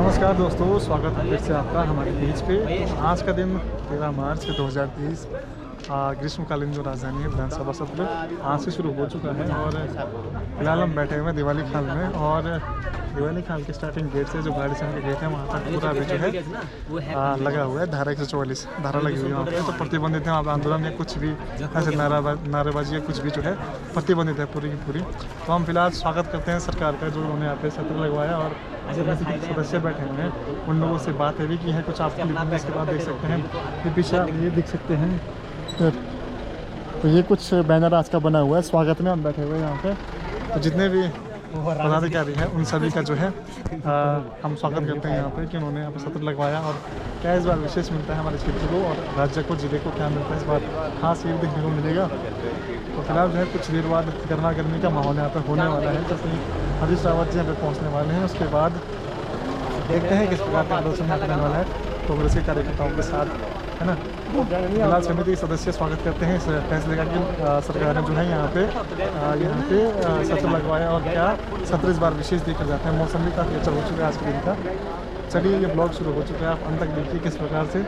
नमस्कार दोस्तों, स्वागत है फिर से आपका हमारे पेज पे। आज का दिन 13 मार्च 2023 ग्रीष्मकालीन जो राजधानी है विधानसभा सत्र आज से शुरू हो चुका है और फिलहाल हम बैठे हुए हैं दिवाली खाल में। और दिवाली खाल के स्टार्टिंग गेट से जो गाड़ी से गेट है वहाँ तक पूरा भी जो है लगा हुआ है। धारा 144 धारा लगी हुई है वहाँ पे, तो प्रतिबंधित है। वहाँ पर आंदोलन या कुछ भी ऐसे नारेबाजी या कुछ भी जो है प्रतिबंधित है पूरी की पूरी। तो हम फिलहाल स्वागत करते हैं सरकार का, जो उन्होंने यहाँ पे सत्र लगवाया और सदस्य बैठे हुए हैं। उन लोगों से बात भी की है कुछ, आप इसके बाद देख सकते हैं कि पीछे आप ये देख सकते हैं। तो ये कुछ बैनर आज का बना हुआ है, स्वागत में हम बैठे हुए हैं यहाँ पे। तो जितने भी पदाधिकारी हैं उन सभी का जो है हम स्वागत करते हैं यहाँ पे कि उन्होंने यहाँ पे सत्र लगवाया। और क्या इस बार विशेष मिलता है हमारे क्षेत्र को और राज्य को, जिले को क्या मिलता है इस बार खास ये देखने को मिलेगा। तो फिलहाल जो है कुछ देर बाद गर्मा गर्मी का माहौल यहाँ पर होने वाला है। जैसे हरीश रावत जी यहाँ पे पहुँचने वाले हैं, उसके बाद देखते हैं किस प्रकार का प्रदर्शन करने वाला है कांग्रेस के कार्यकर्ताओं के साथ, है ना। फिलहाल समिति के सदस्य स्वागत करते हैं इस फैसले का कि सरकार ने जो है यहाँ पे सत्र लगवाया। और क्या सत्र इस बार विशेष देखा जाता है। मौसम भी काफ़ी अच्छा हो चुका है आज के दिन का। चलिए, ये ब्लॉग शुरू हो चुका है, आप अंत तक देखिए किस प्रकार से।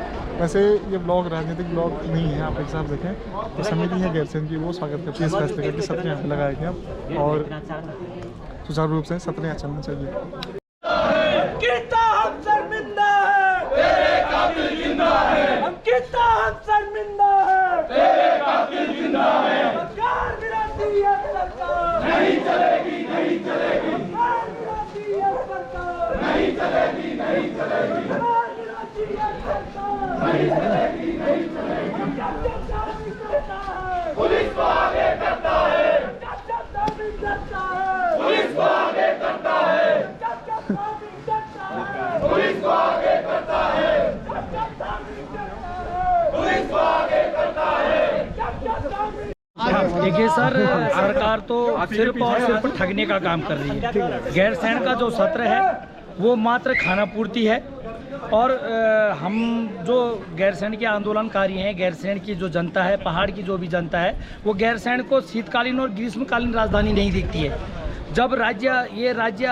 वैसे ये ब्लॉग राजनीतिक ब्लॉग नहीं है, आप एक साथ देखें। तो समिति है गैरसैंण की, वो स्वागत करती है इस फैसले का कि सत्र यहाँ पे लगाया गया और सुचारू रूप से सत्र यहाँ चलना चाहिए। नहीं चलेगी, नहीं चलेगी, नहीं चलेगी, नहीं चलेगी, नहीं चलेगी, नहीं चलेगी। पुलिस को आगे करता है, पुलिस को आगे करता है, पुलिस को आगे करता है, पुलिस को आगे करता है। देखिए सर, सरकार तो सिर्फ और सिर्फ ठगने का काम कर रही है। गैरसैण का जो सत्र है वो मात्र खाना पूर्ति है। और हम जो गैरसैण के आंदोलनकारी हैं, गैरसैण की जो जनता है, पहाड़ की जो भी जनता है, वो गैरसैण को शीतकालीन और ग्रीष्मकालीन राजधानी नहीं देखती है। जब ये राज्य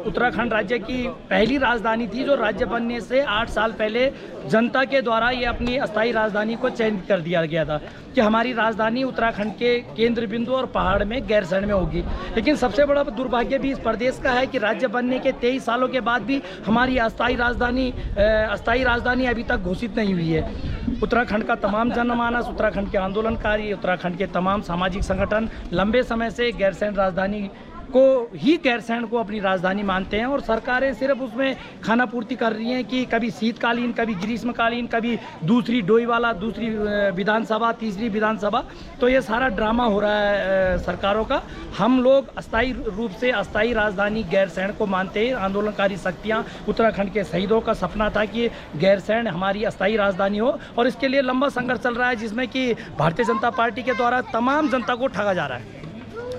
उत्तराखंड राज्य की पहली राजधानी थी, जो राज्य बनने से 8 साल पहले जनता के द्वारा ये अपनी अस्थायी राजधानी को चयनित कर दिया गया था कि हमारी राजधानी उत्तराखंड के केंद्र बिंदु और पहाड़ में गैरसैण में होगी। लेकिन सबसे बड़ा दुर्भाग्य भी इस प्रदेश का है कि राज्य बनने के 23 सालों के बाद भी हमारी अस्थायी राजधानी अभी तक घोषित नहीं हुई है। उत्तराखंड का तमाम जनमानस, उत्तराखंड के आंदोलनकारी, उत्तराखंड के तमाम सामाजिक संगठन लंबे समय से गैरसैण राजधानी गैरसैण को अपनी राजधानी मानते हैं। और सरकारें सिर्फ उसमें खाना पूर्ति कर रही हैं कि कभी शीतकालीन, कभी ग्रीष्मकालीन, कभी दूसरी डोईवाला, दूसरी विधानसभा, तीसरी विधानसभा। तो ये सारा ड्रामा हो रहा है सरकारों का। हम लोग अस्थायी रूप से अस्थायी राजधानी गैरसैण को मानते हैं। आंदोलनकारी शक्तियाँ, उत्तराखंड के शहीदों का सपना था कि गैरसैण हमारी अस्थायी राजधानी हो, और इसके लिए लंबा संघर्ष चल रहा है, जिसमें कि भारतीय जनता पार्टी के द्वारा तमाम जनता को ठगा जा रहा है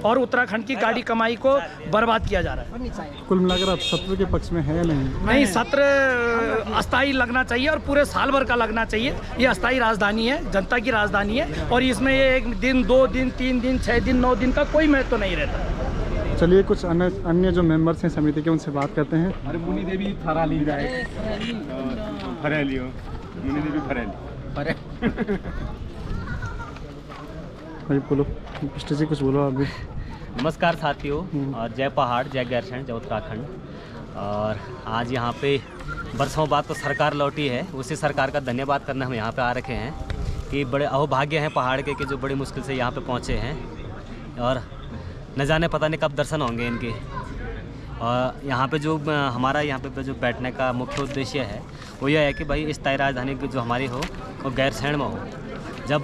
और उत्तराखंड की गाड़ी कमाई को बर्बाद किया जा रहा है। कुल मिलाकर आप सत्र के पक्ष में है या नहीं? नहीं, सत्र अस्थायी लगना चाहिए और पूरे साल भर का लगना चाहिए। ये अस्थायी राजधानी है, जनता की राजधानी है, और इसमें ये 1 दिन, 2 दिन, 3 दिन, 6 दिन, 9 दिन का कोई महत्व तो नहीं रहता। चलिए, कुछ अन्य जो मेंबर्स हैं समिति के, उनसे बात करते हैं। अरे मुनि देवी फराली जाए, फरेली हो, मुनि देवी फरेली। भाई बोलो, जी कुछ बोलो आप भी। नमस्कार साथियों, जय पहाड़, जय गैरसैण, जय उत्तराखंड। और आज यहाँ पे बरसों बाद तो सरकार लौटी है, उसी सरकार का धन्यवाद करने हम यहाँ पे आ रखे हैं कि बड़े अहोभाग्य हैं पहाड़ के कि जो बड़ी मुश्किल से यहाँ पे पहुँचे हैं। और न जाने पता नहीं कब दर्शन होंगे इनके। और यहाँ पे जो हमारा यहाँ पे जो बैठने का मुख्य उद्देश्य है वो यह है कि भाई स्थायी राजधानी जो हमारी हो वो गैरसैण में हो। जब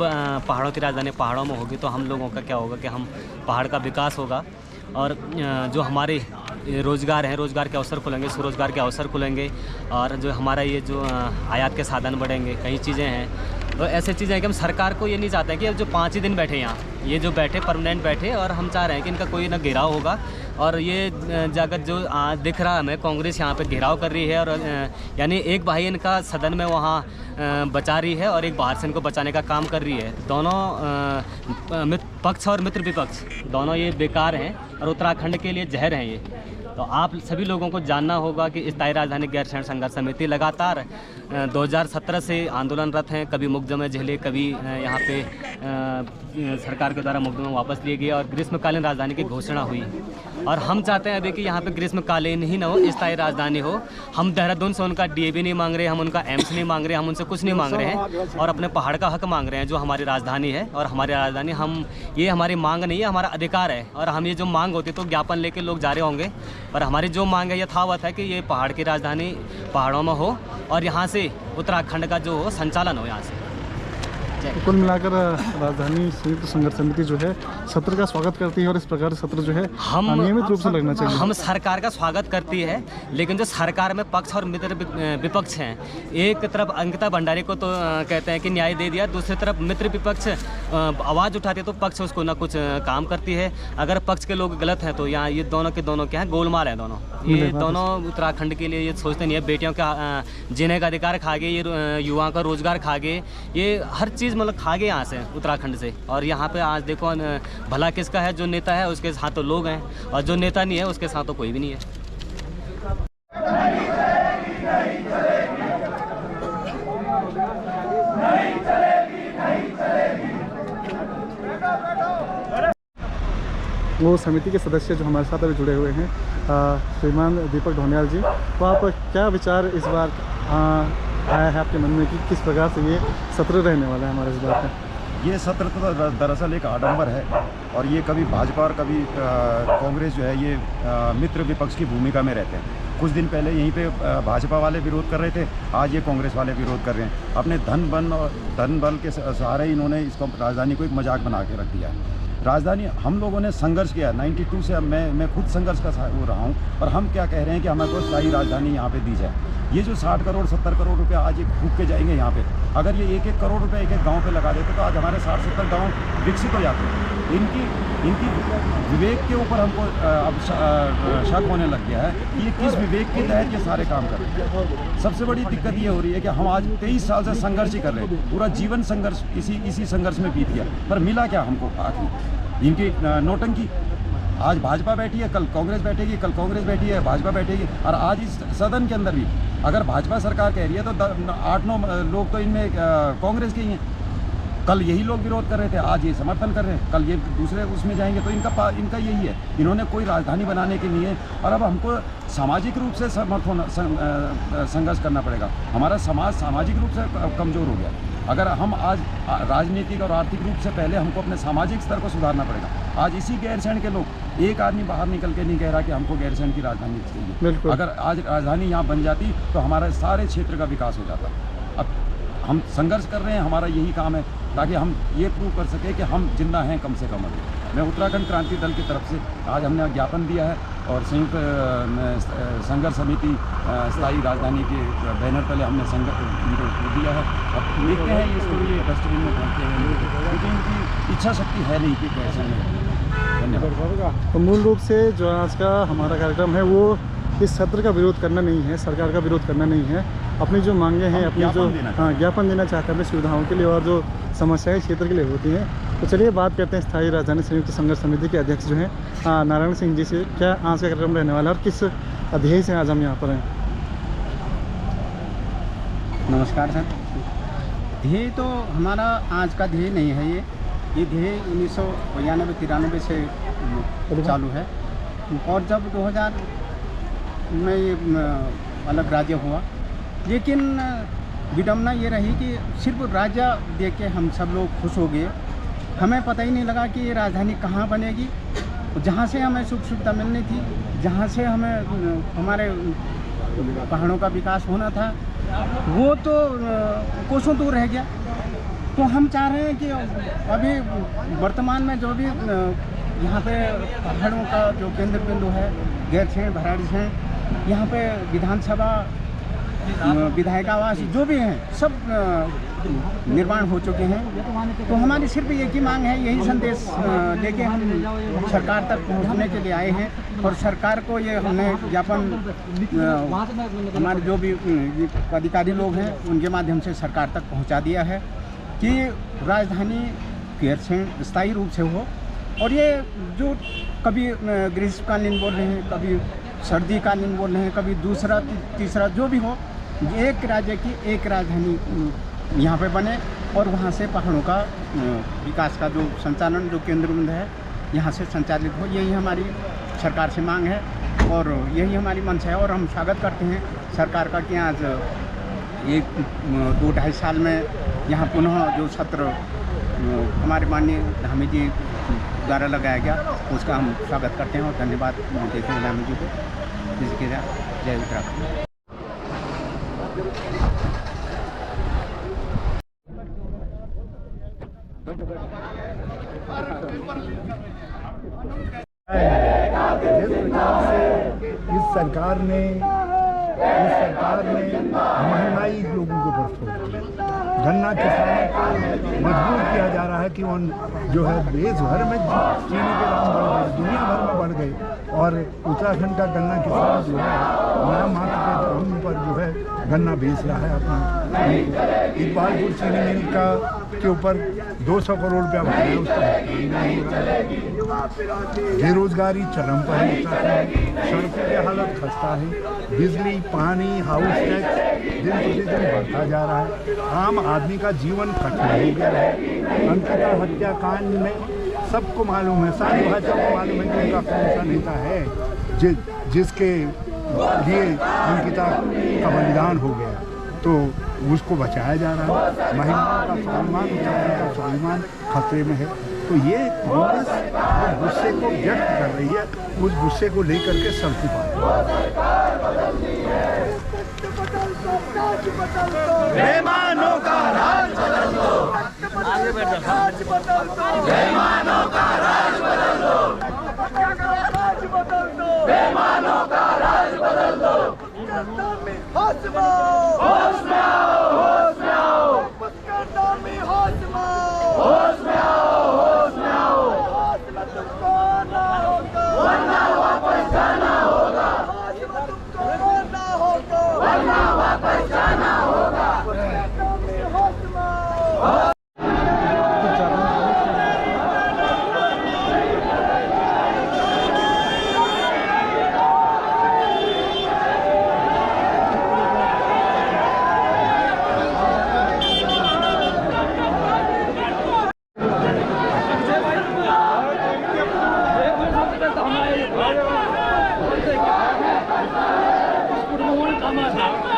पहाड़ों की राजधानी पहाड़ों में होगी तो हम लोगों का क्या होगा कि हम पहाड़ का विकास होगा और जो हमारे रोज़गार हैं, रोज़गार के अवसर खुलेंगे, स्वरोज़गार के अवसर खुलेंगे। और जो हमारा ये जो आयात के साधन बढ़ेंगे, कई चीज़ें हैं। तो ऐसे चीज़ें हैं कि हम सरकार को ये नहीं चाहते हैं कि जो 5 ही दिन बैठे यहाँ, ये जो बैठे परमानेंट बैठे, और हम चाह रहे हैं कि इनका कोई ना घेराव होगा। और ये जगत जो दिख रहा है हमें, कांग्रेस यहाँ पे घेराव कर रही है, और यानी एक भाई इनका सदन में वहाँ बचा रही है और एक बाहर से इनको बचाने का काम कर रही है। दोनों पक्ष और मित्र विपक्ष दोनों ये बेकार हैं और उत्तराखंड के लिए जहर हैं ये। तो आप सभी लोगों को जानना होगा कि स्थायी राजधानी गैरसैंण संघर्ष समिति लगातार 2017 से आंदोलनरत हैं। कभी मुकदमे झेले, कभी यहाँ पे सरकार के द्वारा मुकदमे वापस लिए गए और ग्रीष्मकालीन राजधानी की घोषणा हुई। और हम चाहते हैं अभी कि यहाँ पे ग्रीष्मकालीन ही ना हो, स्थायी राजधानी हो। हम देहरादून से उनका DAB नहीं मांग रहे, हम उनका एम्स नहीं मांग रहे, हम उनसे कुछ नहीं मांग रहे हैं और अपने पहाड़ का हक मांग रहे हैं जो हमारी राजधानी है। और हमारी राजधानी ये हमारी मांग नहीं है, हमारा अधिकार है। और हम ये जो मांग होती तो ज्ञापन लेके लोग जा रहे होंगे, पर हमारी जो मांग है यथावत है कि ये पहाड़ की राजधानी पहाड़ों में हो और यहाँ से उत्तराखंड का जो हो संचालन हो यहाँ से। कुल मिलाकर राजधानी संयुक्त संघर्ष समिति जो है सत्र का स्वागत करती है और इस प्रकार सत्र जो है नियमित रूप से लगना चाहिए। हम सरकार का स्वागत करती है, लेकिन जो सरकार में पक्ष और मित्र विपक्ष हैं, एक तरफ अंकिता भंडारी को तो कहते हैं कि न्याय दे दिया, दूसरी तरफ मित्र विपक्ष आवाज़ उठाते तो पक्ष उसको ना कुछ काम करती है। अगर पक्ष के लोग गलत हैं तो यहाँ ये दोनों के दोनों क्या हैं, गोलमाल हैं दोनों। ये दोनों उत्तराखंड के लिए ये सोचते नहीं है, बेटियों का जीने का अधिकार खा गए, ये युवाओं का रोजगार खा गए, ये हर चीज़ मतलब खा गए यहाँ से उत्तराखंड से। और यहाँ पे आज देखो भला किसका है, जो नेता है उसके साथ तो लोग हैं और जो नेता नहीं है उसके साथ तो कोई भी नहीं है। वो समिति के सदस्य जो हमारे साथ अभी जुड़े हुए हैं, श्रीमान दीपक ढोनियाल जी, तो आप क्या विचार इस बार आया है आपके मन में कि किस प्रकार से ये सत्र रहने वाला है हमारे इस बार में? ये सत्र तो दरअसल एक आडंबर है और ये कभी भाजपा और कभी कांग्रेस जो है ये मित्र विपक्ष की भूमिका में रहते हैं। कुछ दिन पहले यहीं पे भाजपा वाले विरोध कर रहे थे, आज ये कांग्रेस वाले विरोध कर रहे हैं। अपने धन बल के सहारे इन्होंने इसको राजधानी को एक मजाक बना के रख दिया है। राजधानी हम लोगों ने संघर्ष किया 92 से, मैं खुद संघर्ष का वो रहा हूँ और हम क्या कह रहे हैं कि हमें को स्थायी राजधानी यहाँ पे दी जाए। ये जो 60 करोड़ 70 करोड़ रुपए आज ये फूक के जाएंगे यहाँ पे, अगर ये 1-1 करोड़ रुपए एक गांव पे लगा देते तो आज हमारे 60-70 गांव विकसित हो जाते। इनकी विवेक के ऊपर हमको अब शक होने लग गया है कि ये किस विवेक के तहत ये सारे काम कर रहे हैं। सबसे बड़ी दिक्कत ये हो रही है कि हम आज 23 साल से संघर्ष ही कर रहे हैं, पूरा जीवन संघर्ष इसी संघर्ष में बीत गया, पर मिला क्या हमको आखिर? इनकी नौटंकी। आज भाजपा बैठी है, कल कांग्रेस बैठेगी, कल कांग्रेस बैठी है, भाजपा बैठेगी। और आज इस सदन के अंदर भी अगर भाजपा सरकार कह रही है तो 8-9 लोग तो इनमें कांग्रेस के ही हैं। कल यही लोग विरोध कर रहे थे, आज ये समर्थन कर रहे हैं, कल ये दूसरे उसमें जाएंगे। तो इनका यही है, इन्होंने कोई राजधानी बनाने के लिए, और अब हमको सामाजिक रूप से संघर्ष करना पड़ेगा। हमारा समाज सामाजिक रूप से कमज़ोर हो गया। अगर हम आज राजनीतिक और आर्थिक रूप से पहले हमको अपने सामाजिक स्तर को सुधारना पड़ेगा। आज इसी गैरसैंण के लोग, एक आदमी बाहर निकल के नहीं कह रहा कि हमको गैरसैंण की राजधानी चाहिए। अगर आज राजधानी यहाँ बन जाती तो हमारे सारे क्षेत्र का विकास हो जाता। अब हम संघर्ष कर रहे हैं, हमारा यही काम है ताकि हम ये प्रूव कर सके कि हम जिंदा हैं कम से कम। मैं उत्तराखंड क्रांति दल की तरफ से आज हमने ज्ञापन दिया है और संयुक्त संघर्ष समिति स्थायी राजधानी के बैनर तले हमने संघर्ष दिया है। अब देखते हैं इसको ये डस्टबिन में पहुँचते हैं, क्योंकि इनकी इच्छा शक्ति है नहीं कि कैसे नहीं। धन्यवाद। तो मूल रूप से जो आज का हमारा कार्यक्रम है वो इस सत्र का विरोध करना नहीं है, सरकार का विरोध करना नहीं है। अपनी जो मांगे हैं, अपनी जो ज्ञापन देना चाहते हैं अपनी सुविधाओं के लिए और जो समस्याएं क्षेत्र के लिए होती हैं। तो चलिए बात करते हैं स्थायी राजधानी संयुक्त संघर्ष समिति के अध्यक्ष जो हैं नारायण सिंह जी से। क्या आज का कार्यक्रम रहने वाला है और किस ध्येय से आज हम यहाँ पर हैं? नमस्कार सर। ध्येय तो हमारा आज का ध्येय नहीं है, ये ध्येय 1992-93 से चालू है। और जब 2000 में ये अलग राज्य हुआ, लेकिन विडम्बना ये रही कि सिर्फ राज्य देख के हम सब लोग खुश हो गए। हमें पता ही नहीं लगा कि ये राजधानी कहाँ बनेगी। जहाँ से हमें सुख सुविधा मिलनी थी, जहाँ से हमें हमारे पहाड़ों का विकास होना था, वो तो कोसों दूर रह गया। तो हम चाह रहे हैं कि अभी वर्तमान में जो भी यहाँ पे पहाड़ों का जो केंद्र बिंदु है, गैरसैंण, भराड़ीसैंण, यहाँ पे विधानसभा, विधायक आवास जो भी हैं सब निर्माण हो चुके हैं। तो हमारी सिर्फ एक ही मांग है, यही संदेश लेके हम सरकार तक पहुंचने के लिए आए हैं। और सरकार को ये हमने ज्ञापन हमारे जो भी अधिकारी लोग हैं उनके माध्यम से सरकार तक पहुंचा दिया है कि राजधानी गैरसैंण स्थायी रूप से हो। और ये जो कभी ग्रीष्मकालीन बोल रहे हैं, कभी सर्दी कालीन बोल रहे हैं, कभी दूसरा तीसरा जो भी हो, एक राज्य की एक राजधानी यहाँ पे बने और वहाँ से पहाड़ों का विकास का जो संचालन जो केंद्र बिंदु है यहाँ से संचालित हो, यही हमारी सरकार से मांग है और यही हमारी मंशा है। और हम स्वागत करते हैं सरकार का कि आज 2-2.5 साल में यहाँ पुनः जो सत्र हमारे माननीय धामी जी द्वारा लगाया गया उसका हम स्वागत करते हैं और धन्यवाद देते हैं धामी जी को। जिसके जय उत्तराखंड। इस सरकार ने महंगाई लोगों के ऊपर छोड़ दी। गन्ना किसानों को मजबूर किया जा रहा है कि उन जो है देश भर में चीनी के दाम बढ़ गए, दुनिया भर में बढ़ गए और उत्तराखंड का गन्ना किसान जो है नाम मात्र के दाम पर जो है गन्ना बेच रहा है अपना। इकबालपुर चीनी मिल के ऊपर 200 करोड़ रुपया भराया, उसका बेरोजगारी चरम पर है उत्तराखंड, सड़कों की हालत खस्ता है, बिजली पानी हाउस टैक्स दिन प्रतिदिन बढ़ता जा रहा है, आम आदमी का जीवन कठिन हो गया है। अंकिता हत्याकांड में सबको मालूम है, सारी भाषा को मालूम है कि उनका कौन सा नेता है जिसके लिए अंकिता का बलिदान हो गया, तो उसको बचाया जा रहा है। महिलाओं का सम्मान, उत्तराखंड का स्वाभिमान खतरे में है। तो ये कांग्रेस जो गुस्से को व्यक्त कर रही है, उस गुस्से को लेकर के सड़कों बेईमानों का राज बदल दो, राज बदल दो, बेईमानों का राज बदल दो, राज बदल दो, बेईमानों का राज बदल दो। होश में आओ, होश में आओ, होश में आओ, होश में आओ, होश में आओ, होश में आओ, होश में तुमको ना होगा, वरना वापस जाना होगा, होश में तुमको ना होगा, वरना वापस जाना होगा। होश में आओ। Come on now.